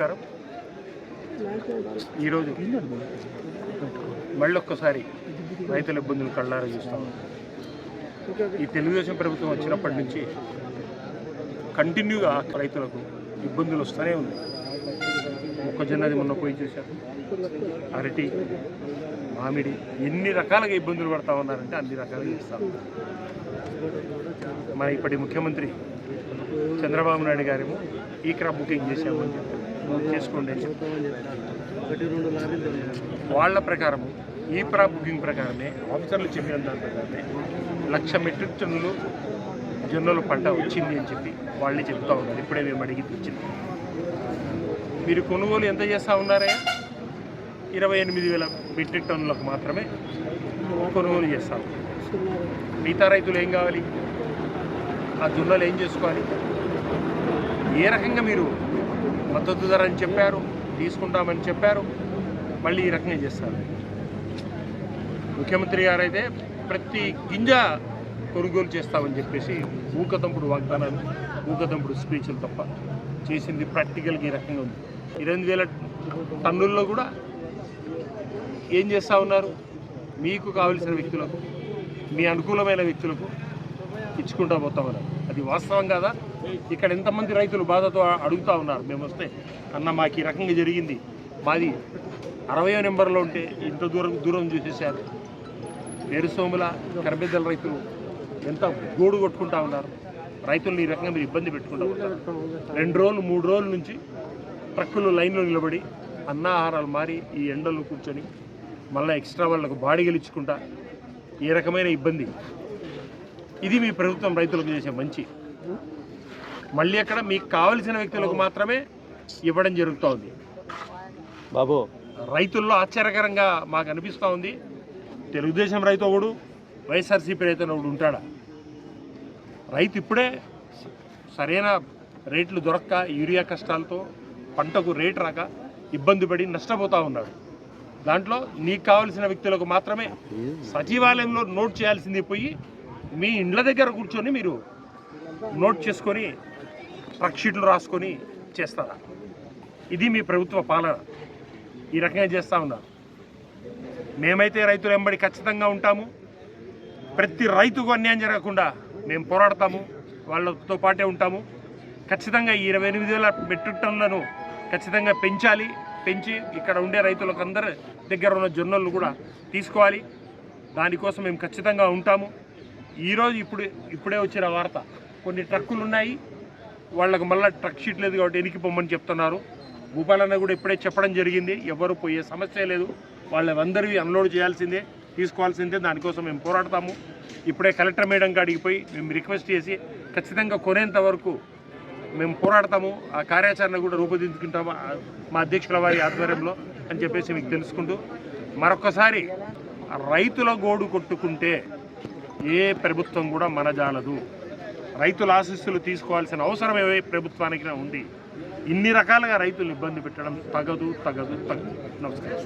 ప్రకారం ఈరోజు మళ్ళొక్కసారి రైతుల ఇబ్బందులు కళ్ళారా చూస్తాం. ఈ తెలుగుదేశం ప్రభుత్వం వచ్చినప్పటి నుంచి కంటిన్యూగా రైతులకు ఇబ్బందులు వస్తూనే ఉంది. మొక్కజొన్నది మొన్న పోయి చూశారు, అరటి, మామిడి, ఎన్ని రకాలుగా ఇబ్బందులు పడతా ఉన్నారంటే అన్ని రకాలుగా ఇస్తాం. మన ఇప్పటి ముఖ్యమంత్రి చంద్రబాబు నాయుడు గారేమో ఈ క్రాప్ బుకింగ్ చేసామని చెప్పి చేసుకోండి అని చెప్పి వాళ్ళ ప్రకారము ఈ క్రాప్ బుకింగ్ ప్రకారమే ఆఫీసర్లు చెప్పిన దాని ప్రకారమే 1,00,000 మెట్రిక్ టన్నులు జొన్నలు పంట వచ్చింది అని చెప్పి వాళ్ళే చెప్తా ఉన్నారు. ఇప్పుడే మేము అడిగి తెచ్చింది. మీరు కొనుగోలు ఎంత చేస్తూ ఉన్నారే? 28,000 మెట్రిక్ టన్నులకు మాత్రమే కొనుగోలు చేస్తాం. మిగతా రైతులు ఏం కావాలి? ఆ జొన్నలు ఏం చేసుకోవాలి? ఏ రకంగా మీరు మద్దతు ధర అని చెప్పారు, తీసుకుంటామని చెప్పారు, మళ్ళీ ఈ రకంగా చేస్తారు. ముఖ్యమంత్రి గారైతే ప్రతి గింజ కొనుగోలు చేస్తామని చెప్పేసి ఊకదంపుడు వాగ్దానాలు, ఊకదంపుడు స్పీచ్లు తప్ప చేసింది ప్రాక్టికల్గా ఈ రకంగా ఉంది. 28,000 టన్నుల్లో కూడా ఏం చేస్తూ ఉన్నారు? మీకు కావలసిన వ్యక్తులకు, మీ అనుకూలమైన వ్యక్తులకు ఇచ్చుకుంటా పోతామన్నారు. అది వాస్తవం కాదా? ఇక్కడ ఎంతమంది రైతులు బాధతో అడుగుతూ ఉన్నారు. మేము వస్తే అన్న మాకు ఈ రకంగా జరిగింది, మాది 60వ నెంబర్లో ఉంటే ఇంత దూరం చూసేసారు. వేరుసోముల, కరబెద్దల రైతులు ఎంత గోడు కొట్టుకుంటా ఉన్నారు. రైతులను ఈ రకంగా మీరు ఇబ్బంది పెట్టుకుంటూ ఉంటారు. 2 రోజులు 3 రోజుల నుంచి ట్రక్కులు లైన్లో నిలబడి అన్నాహారాలు మారి ఈ ఎండలు కూర్చొని మళ్ళీ ఎక్స్ట్రా వాళ్ళకు బాడీలు ఇచ్చుకుంటా ఈ రకమైన ఇబ్బంది. ఇది మీ ప్రభుత్వం రైతులకు చేసే మంచి. మళ్ళీ అక్కడ మీకు కావలసిన వ్యక్తులకు మాత్రమే ఇవ్వడం జరుగుతూ బాబు. రైతుల్లో ఆశ్చర్యకరంగా మాకు అనిపిస్తూ ఉంది. తెలుగుదేశం రైతు ఒకడు, వైఎస్ఆర్సీపీ రైతు ఒకడు ఉంటాడా? రైతు ఇప్పుడే సరైన రేట్లు దొరక్క, యూరియా కష్టాలతో పంటకు రేటు రాక ఇబ్బంది పడి నష్టపోతూ ఉన్నాడు. దాంట్లో నీకు కావలసిన వ్యక్తులకు మాత్రమే సచివాలయంలో నోట్ చేయాల్సింది పోయి మీ ఇండ్ల దగ్గర కూర్చొని మీరు నోట్ చేసుకొని ట్రక్ షీట్లు రాసుకొని చేస్తారా? ఇది మీ ప్రభుత్వ పాలన. ఈ రకంగా చేస్తూ ఉన్నారు. మేమైతే రైతుల వెంబడి ఖచ్చితంగా ఉంటాము. ప్రతి రైతుకు అన్యాయం జరగకుండా మేము పోరాడతాము, వాళ్ళతో పాటే ఉంటాము. ఖచ్చితంగా ఈ 28,000 మెట్రిక్ టన్నులను ఖచ్చితంగా పెంచాలి. పెంచి ఇక్కడ ఉండే రైతులకు అందరి దగ్గర ఉన్న జొన్నలు కూడా తీసుకోవాలి. దానికోసం మేము ఖచ్చితంగా ఉంటాము. ఈరోజు ఇప్పుడే వచ్చిన వార్త, కొన్ని ట్రక్కులు ఉన్నాయి, వాళ్ళకు మళ్ళీ ట్రక్ షీట్ లేదు కాబట్టి వెనక్కి పొమ్మని చెప్తున్నారు. భూపాలన్న కూడా ఇప్పుడే చెప్పడం జరిగింది, ఎవరు పోయే సమస్య లేదు, వాళ్ళందరివి అన్లోడ్ చేయాల్సిందే, తీసుకోవాల్సిందే. దానికోసం మేము పోరాడతాము. ఇప్పుడే కలెక్టర్ మేడం కాడికి పోయి మేము రిక్వెస్ట్ చేసి ఖచ్చితంగా కొనేంత వరకు మేము పోరాడతాము. ఆ కార్యాచరణ కూడా రూపొందించుకుంటాము మా అధ్యక్షుల వారి ఆధ్వర్యంలో అని చెప్పేసి మీకు తెలుసుకుంటూ, మరొకసారి రైతుల గోడు కొట్టుకుంటే ఏ ప్రభుత్వం కూడా మనజాలదు. రైతుల ఆశీస్సులు తీసుకోవాల్సిన అవసరం ఏ ప్రభుత్వానికి ఉంది. ఇన్ని రకాలుగా రైతులు ఇబ్బంది పెట్టడం తగదు. నమస్కారం.